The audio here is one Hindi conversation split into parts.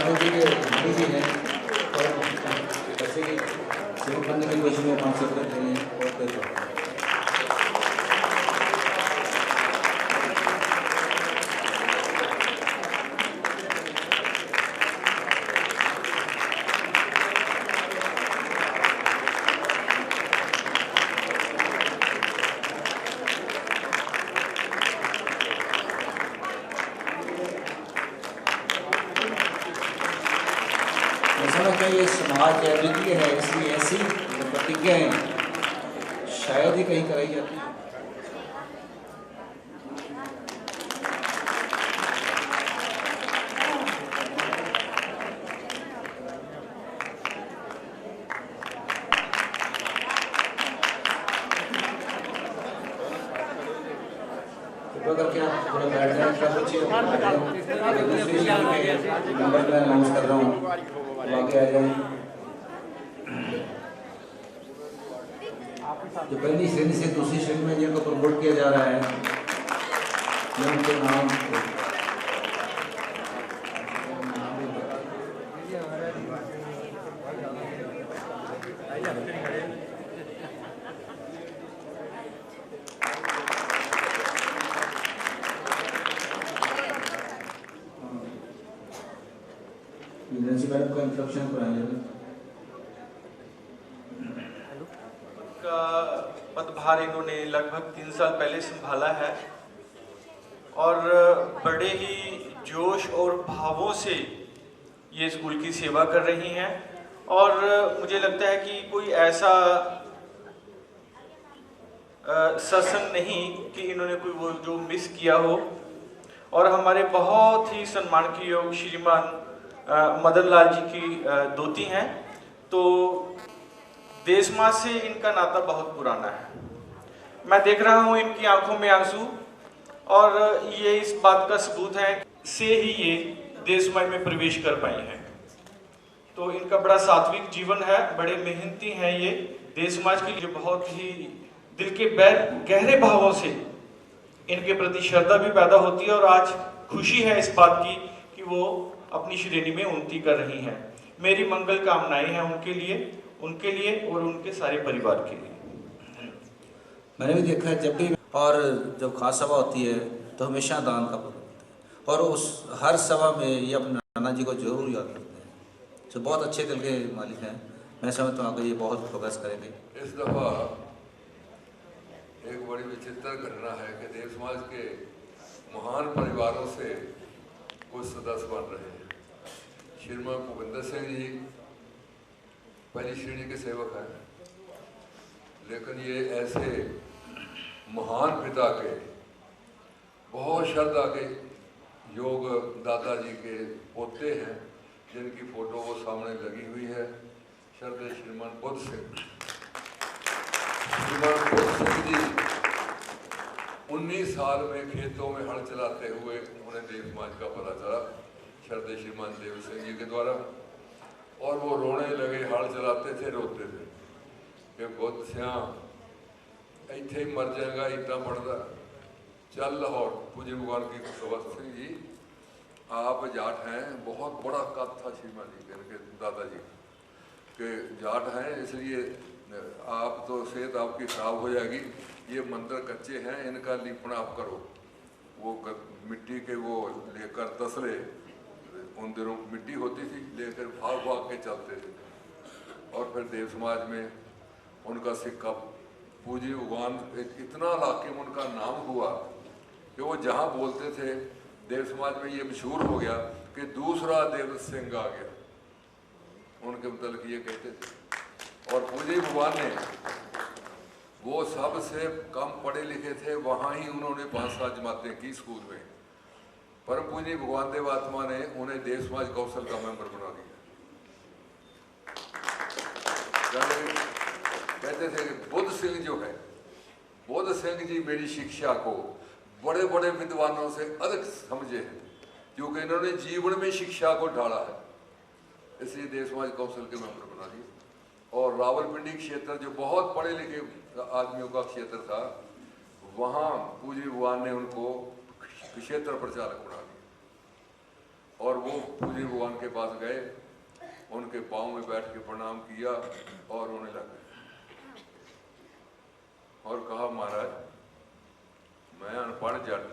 यादव जी के भाई जी हैं और जैसे कि सेवक बनने की कोशिश में 5 रुपये देने और कोई ये समाज जागृति है, इसलिए ऐसी प्रतिज्ञाएं शायद ही कहीं कराई जाती है। कृपया करके आप थोड़ा बैठ जाए, नंबर मैं अनाउंस कर रहा हूँ, आगे आ जाए। जो पहली श्रेणी से दूसरी श्रेणी में जिनको प्रमोट किया जा रहा है, मैं उनके नाम मैडम का इंट्रोडक्शन कराएंगे। का पदभार इन्होंने लगभग 3 साल पहले संभाला है और बड़े ही जोश और भावों से ये स्कूल की सेवा कर रही हैं और मुझे लगता है कि कोई ऐसा सत्संग नहीं कि इन्होंने कोई वो जो मिस किया हो। और हमारे बहुत ही सम्मान के योग श्रीमान मदन लाल जी की दोती हैं, तो देश समाज से इनका नाता बहुत पुराना है। मैं देख रहा हूँ इनकी आंखों में आंसू और ये इस बात का सबूत है से ही ये देश समाज में प्रवेश कर पाई हैं। तो इनका बड़ा सात्विक जीवन है, बड़े मेहनती हैं ये देश समाज के लिए। बहुत ही दिल के गहरे भावों से इनके प्रति श्रद्धा भी पैदा होती है और आज खुशी है इस बात की कि वो अपनी श्रेणी में उन्नति कर रही हैं। मेरी मंगल कामनाएं हैं उनके लिए और उनके सारे परिवार के लिए। मैंने भी देखा है जब भी और जब खास सभा होती है तो हमेशा दान का प्रबंध होता है और उस हर सभा में ये अपने नाना जी को जरूर याद करते हैं। तो बहुत अच्छे दिल के मालिक हैं, मैं समझता हूँ कि ये बहुत प्रोग्रेस करेंगे। इस दफ़ा एक बड़ी विचित्र घटना है कि देव समाज के महान परिवारों से कुछ सदस्य बन रहे हैं। श्रीमान भूपिंदर सिंह जी पहली श्रेणी के सेवक हैं, लेकिन ये ऐसे महान पिता के बहुत श्रद्धा के योग दादाजी के पोते हैं जिनकी फोटो वो सामने लगी हुई है। श्रद्धेय श्रीमान बुद्ध सिंह। श्रीमान बुद्ध सिंह जी 19 साल में खेतों में हल चलाते हुए उन्हें देव समाज का पता चला श्रद्धेय श्रीमान देव सिंह जी के द्वारा, और वो रोने लगे, हल चलाते थे, रोते थे कि बुद्ध सिंह इत्थे ही मर जाएगा, इतना पढ़ता चल लाहौर। पूज्य भगवान की सुभाष सिंह जी आप जाट हैं, बहुत बड़ा कद था श्रीमान जी के दादाजी के जाट हैं, इसलिए आप तो सेहत आपकी खराब हो जाएगी, ये मंदिर कच्चे हैं, इनका लीपना आप करो। वो मिट्टी के वो लेकर तसले, उन दिनों मिट्टी होती थी, लेकर भाग के चलते थे और फिर देव समाज में उनका सिक्का पूजी भगवान इतना इलाके में उनका नाम हुआ कि वो जहाँ बोलते थे देव समाज में ये मशहूर हो गया कि दूसरा देव सिंह आ गया, उनके मतलब ये कहते थे। और पूजी भगवान ने वो सबसे कम पढ़े लिखे थे, वहाँ ही उन्होंने 5-7 जमातें की स्कूल में। परम पूज्य भगवान देव आत्मा ने उन्हें देव समाज कौंसिल का मेंबर बना दिया। कहते थे कि बुद्ध सिंह जो है, बुद्ध सिंह जी मेरी शिक्षा को बड़े बड़े विद्वानों से अधिक समझे हैं, क्योंकि इन्होंने जीवन में शिक्षा को ढाला है, इसलिए देव समाज कौंसिल के मेंबर बना दिए। और रावलपिंडी क्षेत्र जो बहुत पढ़े लिखे आदमियों का क्षेत्र था, वहाँ पूज्य भगवान ने उनको क्षेत्र प्रचारक बना दिया। और वो पूज्य भगवान के पास गए, उनके पाँव में बैठ के प्रणाम किया और रोने लगे और कहा, महाराज मैं अनपढ़ जट,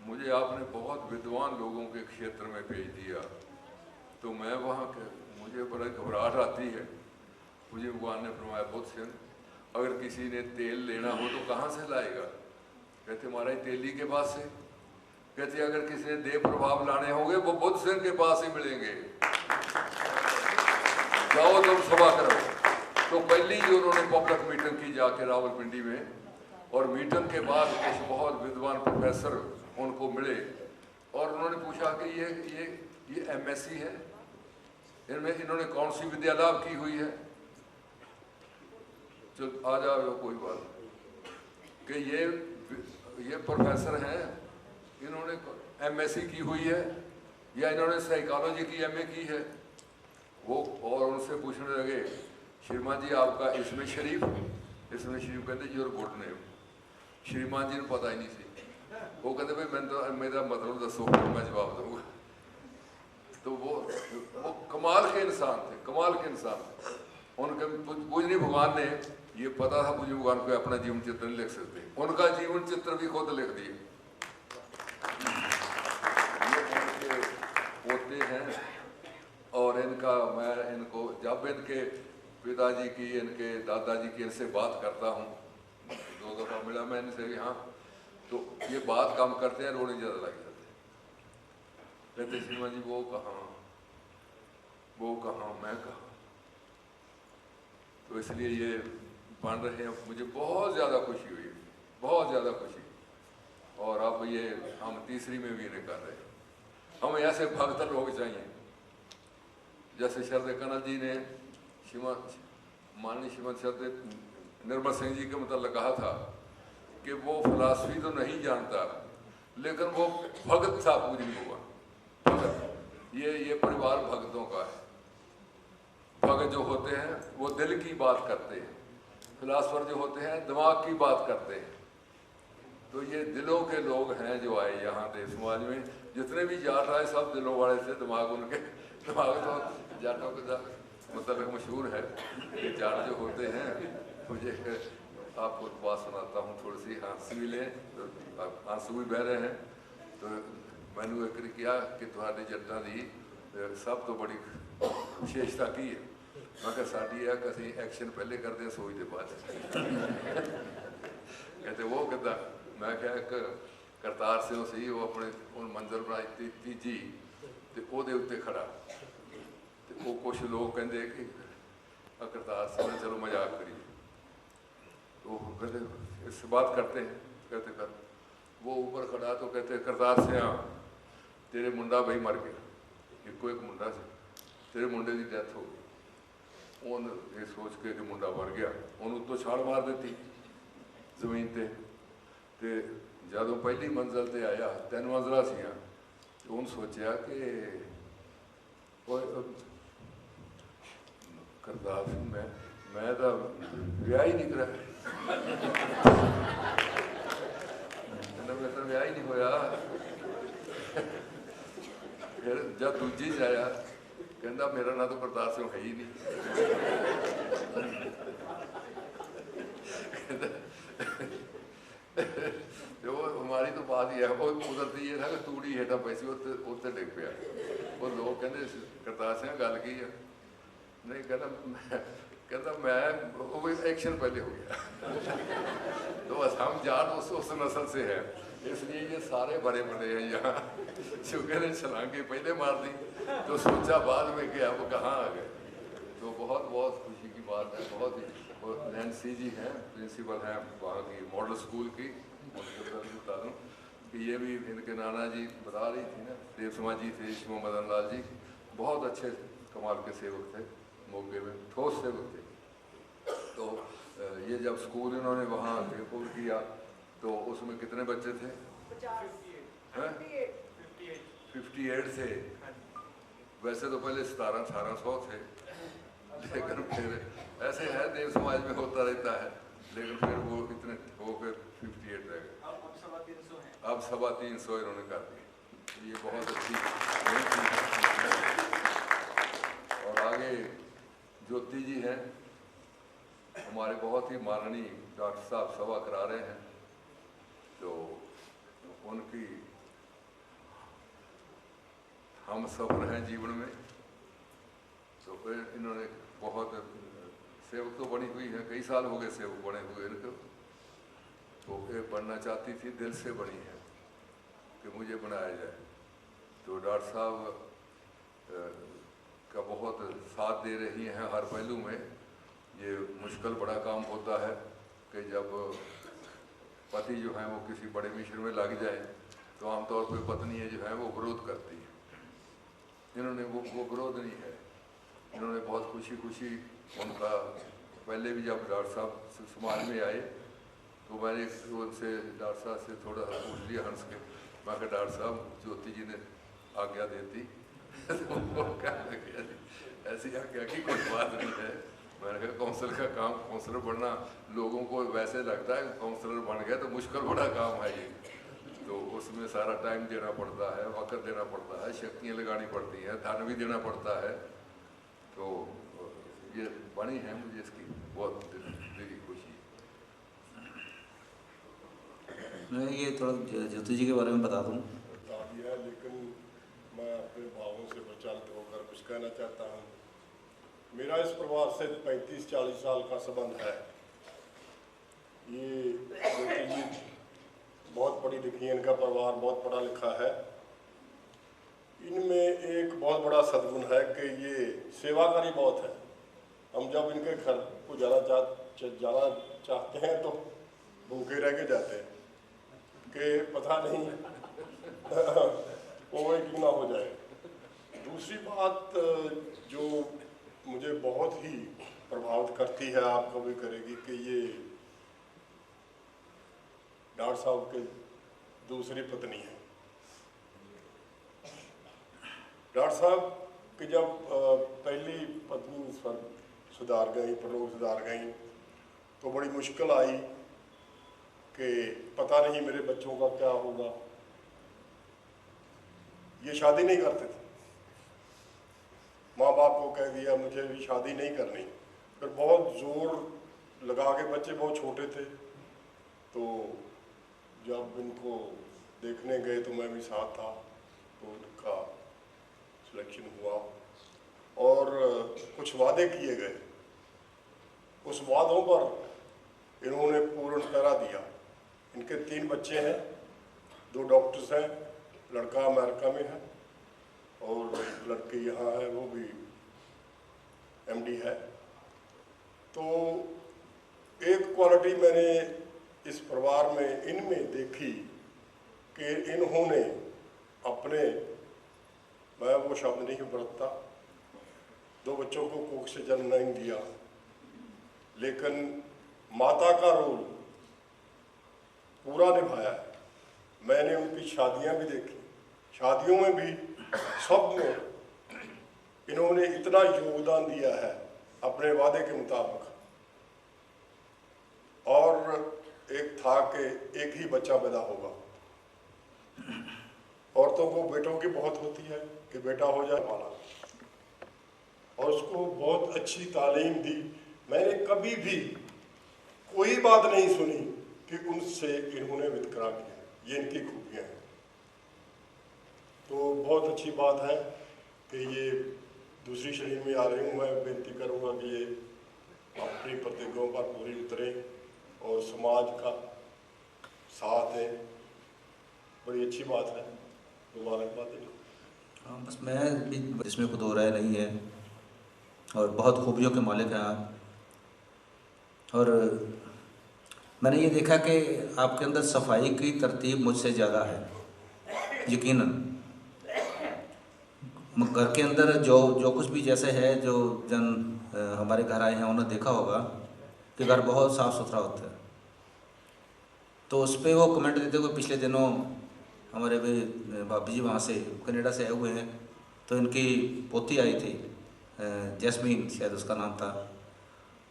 मुझे आपने बहुत विद्वान लोगों के क्षेत्र में भेज दिया, तो मैं वहाँ के मुझे बड़ा घबराहट आती है। पूज्य भगवान ने फरमाया, बुद्ध सिंह, अगर किसी ने तेल लेना हो तो कहाँ से लाएगा? कहते महाराज तेली के पास से। कहते अगर किसी ने देव प्रभाव लाने होंगे वो बुद्ध सिंह के पास ही मिलेंगे, जाओ तुम सभा करो। तो पहली जो उन्होंने पब्लिक मीटिंग की जाके रावलपिंडी में, और मीटिंग के बाद कुछ बहुत विद्वान प्रोफेसर उनको मिले और उन्होंने पूछा कि ये एमएससी है, इनमें इन्होंने कौन सी विद्या लाभ की हुई है? तो आ जाओ कोई बात कि ये प्रोफेसर हैं, इन्होंने एमएससी की हुई है या इन्होंने साइकोलॉजी की एमए की है? वो और उनसे पूछने लगे, श्रीमान जी आपका इसमें शरीफ कहते योर गुड नेम। श्रीमान जी ने पता ही नहीं सी। वो कहते भाई मैं तो मेरा मतलब दसो, मैं जवाब दूंगा। तो वो कमाल के इंसान थे, कमाल के इंसान थे। उनके पूजनीय भगवान ने ये पता था, पूजनीय भगवान को अपना जीवन चित्र नहीं लिख सकते, उनका जीवन चित्र भी खुद लिख दिए। ये उनके पोते हैं और इनका मैं इनको जब इनके पिताजी की, इनके दादाजी की इनसे बात करता हूँ, 2 दफ़ा मिला मैं इनसे यहाँ, तो ये बात कम करते हैं, रोने ज़्यादा लग जाते हैं। कहते श्रीमान जी वो कहाँ मैं कहाँ। तो इसलिए ये बन रहे हैं, मुझे बहुत ज़्यादा खुशी हुई, बहुत ज़्यादा खुशी। और अब ये हम तीसरी में भी इन्हें कर रहे हैं। हमें ऐसे भक्त लोग चाहिए, जैसे शरद कनल जी ने माननीय श्रीमद शरद निर्मल सिंह जी के मतलब कहा था कि वो फिलासफी तो नहीं जानता लेकिन वो भगत था, पूजनीय भगवान भगत। ये परिवार भगतों का है। भगत जो होते हैं वो दिल की बात करते हैं, फिलासफर जो होते हैं दिमाग की बात करते हैं। तो ये दिलों के लोग हैं जो आए यहाँ देश समाज में। जितने भी जाट आए सब दिलों वाले थे, दिमाग उनके दिमाग तो जाटों के मतलब मशहूर है कि जाट जो होते हैं, मुझे आपको बात सुनाता हूँ, थोड़ी सी हंसी भी लें तो आंसू भी बह रहे हैं। तो मैंने एक किया कि तुम्हारे जट्टा की सब तो बड़ी विशेषता की है। मैं कहा साड़ी है कि एक्शन पहले करते हैं सोचते बाद। कहते वो कहता, मैं क्या करतार सिंह सी वो अपने उन मंजिल बनाई तीजी तो ਉਹਦੇ ਉੱਤੇ खड़ा, तो वो कुछ लोग कहते कि करतार सिंह ने चलो मजाक करिए, तो कहते इससे बात करते हैं। कहते कर वो ऊपर खड़ा तो कहते करतार सिंह तेरे मुंडा भाई मर गया, एक मुंडा से तेरे मुंडे की डेथ हो गई। उन ये सोच के कि मुंडा मर गया उन्होंने उत्तों छाल मार दी जमीन ते जदों पहली मंजिल ते आया 3 मंजिला सी, तो उन सोचा कि करतार सिंह मैं तो विआह ही नहीं कराया, मेरा तो विआह ही नहीं होया। फिर जब दूजी च आया कहता मेरा ना तो करतार सिंह है ही नहीं। जो हमारी तो बात ही है, वो कुदरती ये था कि तूड़ी हेठा पैसी उत्ते डिग पिया। वो लोग कहते करतार सिंह गल की है, नहीं कहता मैं वो एक्शन पहले हो गया। तो हम जाट उस नस्ल से है, इसलिए ये सारे भरे पड़े हैं यहाँ। चूंकि ने छलांगे पहले मार दी तो सोचा बाद में कि अब कहाँ आ गए। तो बहुत बहुत खुशी की बात है। बहुत ही नैन्सी जी हैं, प्रिंसिपल हैं वहाँ की मॉडल स्कूल की, बता दूँ कि ये भी इनके नाना जी बता रही थी ना, देव समाज जी थे, शिव मदन लाल जी बहुत अच्छे कमाल के सेवक थे, मोगे में ठोस सेवक थे। तो ये जब स्कूल इन्होंने वहाँ टेकओवर किया तो उसमें कितने बच्चे थे? 58 थे। वैसे तो पहले 1700-1800 थे, लेकिन फिर ऐसे है देव समाज में होता रहता है, लेकिन फिर वो इतने हो गए 58 रह गए। अब 350 इन्होंने कर दिए। ये बहुत अच्छी और आगे ज्योति जी हैं, हमारे बहुत ही माननीय डॉक्टर साहब सभा करा रहे हैं, तो उनकी हम सफर हैं जीवन में। तो फिर इन्होंने बहुत सेवक तो बनी हुई है, कई साल हो गए सेवक बने हुए इनको, तो ये बनना चाहती थी, दिल से बनी है कि मुझे बनाया जाए। तो डॉक्टर साहब का बहुत साथ दे रही हैं हर पहलू में। ये मुश्किल बड़ा काम होता है कि जब पति जो हैं वो किसी बड़े मिशन में लग जाए तो आमतौर पर पत्नियाँ जो हैं वो विरोध करती हैं। इन्होंने वो विरोध नहीं है, इन्होंने बहुत खुशी खुशी उनका, पहले भी जब डॉक्टर साहब समाज में आए तो मैंने उनसे डॉक्टर साहब से थोड़ा पूछ लिया हंस के, मैं कहा डॉक्टर साहब ज्योति जी ने आज्ञा देती तो वो कहने लगे ऐसी आज्ञा की कोई बात नहीं है। मैंने कहा काउंसलर का काम, काउंसलर बनना लोगों को वैसे लगता है काउंसलर बन गया तो मुश्किल बड़ा काम है ये, तो उसमें सारा टाइम देना पड़ता है, वक्त देना पड़ता है, शक्तियाँ लगानी पड़ती हैं, धन भी देना पड़ता है। तो ये बनी है, मुझे इसकी बहुत दिल की खुशी है। मैं ये थोड़ा ज्योति जी के बारे में बता दूँ। बता दिया, लेकिन मैं अपने भावों से प्रचालित होकर कुछ कहना चाहता हूँ। मेरा इस परिवार से 35-40 साल का संबंध है। ये ज्योति जी बहुत पढ़ी लिखी है, इनका परिवार बहुत पढ़ा लिखा है। इनमें एक बहुत बड़ा सद्गुण है कि ये सेवाकारी बहुत है। हम जब इनके घर को जाना चाहते हैं तो भूखे रह के जाते हैं कि पता नहीं वो एक ना हो जाए। दूसरी बात जो मुझे बहुत ही प्रभावित करती है, आप कभी करेगी, कि ये डॉक्टर साहब के दूसरी पत्नी है। डॉक्टर साहब की जब पहली पत्नी सुधार गई, परलोक सुधार गई, तो बड़ी मुश्किल आई कि पता नहीं मेरे बच्चों का क्या होगा। ये शादी नहीं करते थे, माँ बाप को कह दिया मुझे भी शादी नहीं करनी। फिर बहुत जोर लगा के, बच्चे बहुत छोटे थे, तो जब इनको देखने गए तो मैं भी साथ था, तो उनका सिलेक्शन हुआ और कुछ वादे किए गए। उस वादों पर इन्होंने पूर्ण करा दिया। इनके 3 बच्चे हैं, 2 डॉक्टर्स हैं, लड़का अमेरिका में है और लड़की यहाँ है, वो भी एमडी है। तो एक क्वालिटी मैंने इस परिवार में इनमें देखी कि इन्होंने अपने, मैं वो शब्द नहीं बरतता, 2 बच्चों को कोख से जन्म नहीं दिया, लेकिन माता का रोल पूरा निभाया है। मैंने उनकी शादियां भी देखी, शादियों में भी सब में इन्होंने इतना योगदान दिया है अपने वादे के मुताबिक। और एक था कि एक ही बच्चा पैदा होगा। औरतों को बेटों की बहुत होती है कि बेटा हो जाए वाला, और उसको बहुत अच्छी तालीम दी। मैंने कभी भी कोई बात नहीं सुनी कि उनसे इन्होंने वितकरा किया। ये इनकी खूबियाँ हैं। तो बहुत अच्छी बात है कि ये दूसरी श्रेणी में आ रही हूँ। मैं बेनती करूँगा कि ये अपनी प्रतिज्ञाओं पर पूरी उतरे और समाज का साथ है। बड़ी अच्छी बात है, मुबारकबाद है। हाँ, बस मैं भी, इसमें कोई दो राय नहीं है, और बहुत खूबियों के मालिक हैं आप। और मैंने ये देखा कि आपके अंदर सफाई की तरतीब मुझसे ज़्यादा है, यकीनन। घर के अंदर जो कुछ भी जैसे है, जो जन हमारे घर आए हैं उन्होंने देखा होगा कि घर बहुत साफ़ सुथरा होता है। तो उस पर वो कमेंट देते हुए, पिछले दिनों हमारे भी भाभी जी वहाँ से कनाडा से आए हुए हैं, तो इनकी पोती आई थी, जैस्मीन शायद उसका नाम था।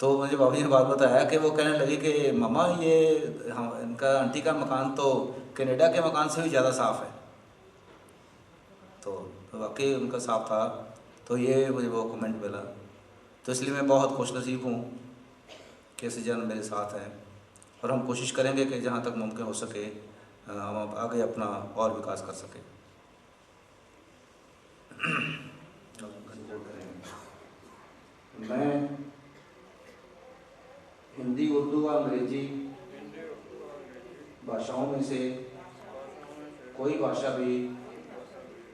तो मुझे भाभी ने बात बताया कि वो कहने लगी कि मामा ये इनका आंटी का मकान तो कनाडा के मकान से भी ज़्यादा साफ़ है। तो वाकई उनका साफ था। तो ये मुझे वो कमेंट मिला, तो इसलिए मैं बहुत खुशनसीब हूँ कि ऐसे जन मेरे साथ हैं, और हम कोशिश करेंगे कि जहाँ तक मुमकिन हो सके हम आगे अपना और विकास कर सकें। मैं हिंदी, उर्दू व अंग्रेजी भाषाओं में से कोई भाषा भी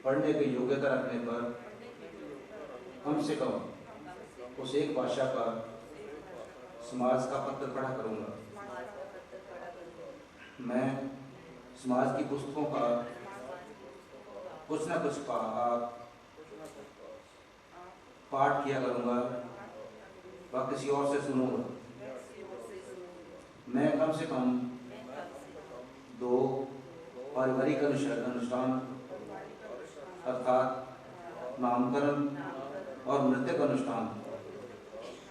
पढ़ने की योग्यता रखने पर कम से कम उस एक भाषा का समाज का पत्र पढ़ा करूँगा। मैं समाज की पुस्तकों का कुछ न कुछ पाठ किया करूँगा व किसी और से सुनूंगा। मैं कम से कम 2 पारिवारिक अनुष्ठान अर्थात नामकरण और मृतक अनुष्ठान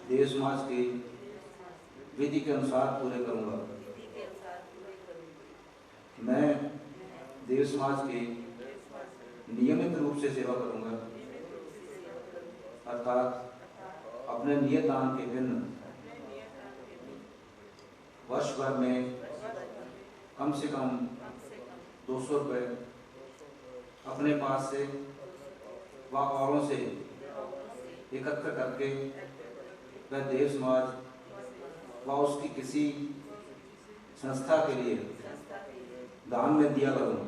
देव समाज के विधि के अनुसार पूरे करूँगा। मैं देव समाज के नियमित रूप से सेवा करूँगा, अर्थात अपने नियत दान के भिन्न वर्ष भर में कम से कम 200 रुपये अपने पास से व औरों से एकत्र करके वह देव समाज व उसकी किसी संस्था के लिए दान में दिया करूँगा।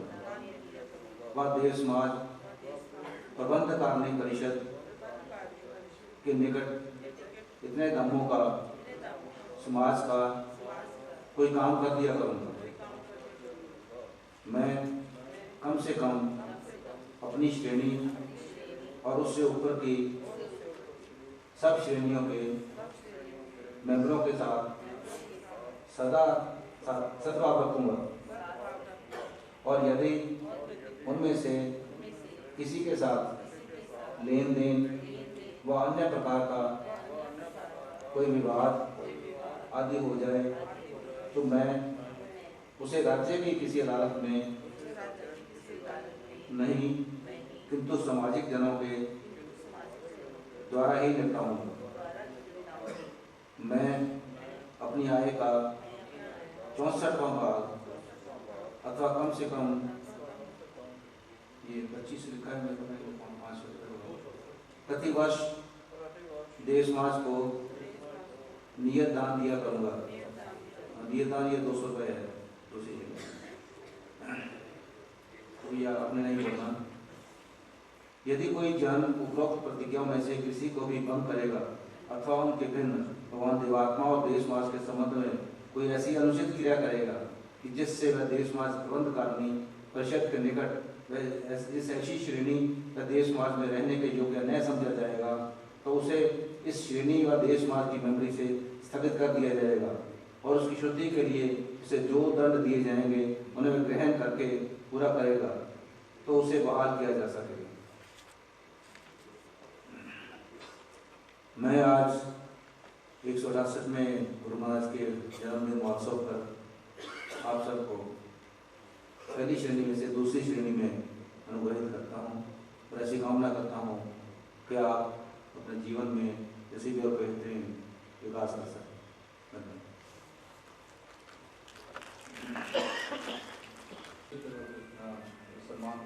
वह देव समाज प्रबंध कारणिक परिषद के निकट इतने दामों का समाज का कोई काम कर दिया करूँगा। मैं कम से कम अपनी श्रेणी और उससे ऊपर की सब श्रेणियों के मेंबरों के साथ सदा सद्भाव रखूँगा, और यदि उनमें से किसी के साथ लेन देन व अन्य प्रकार का कोई विवाद आदि हो जाए तो मैं उसे राज्य की किसी अदालत में नहीं किंतु सामाजिक जनों के द्वारा ही निपटाऊंगा। मैं अपनी आय का 64वां भाग अथवा कम से कम ये 25 लिखा है मेरे को प्रति वर्ष देव समाज को नियत दान दिया करूँगा। नियत दान ये 200 रुपये है, दूसरी जगह तो यह आपने नहीं बोलना। यदि कोई जन उपरोक्त प्रतिज्ञाओं में से किसी को भी भंग करेगा अथवा उनके भिन्न भगवान देवात्मा और देव समाज के संबंध में कोई ऐसी अनुचित क्रिया करेगा कि जिससे वह देव समाज प्रबंध कारणिक परिषद के निकट वह इस ऐसी श्रेणी या देव समाज में रहने के योग्य न समझा जाएगा, तो उसे इस श्रेणी व देव समाज की मेमोरी से स्थगित कर दिया जाएगा, और उसकी शुद्धि के लिए उसे जो दंड दिए जाएंगे उन्हें ग्रहण करके पूरा करेगा तो उसे बहाल किया जा सकेगा। मैं आज 168 में गुरु महाराज के जन्मदिन महोत्सव पर आप सबको पहली श्रेणी में से दूसरी श्रेणी में अनुग्रहित करता हूँ, और ऐसी कामना करता हूँ कि आप अपने जीवन में किसी भी और बेहतरीन विकास कर सकें। धन्यवाद। सम्मान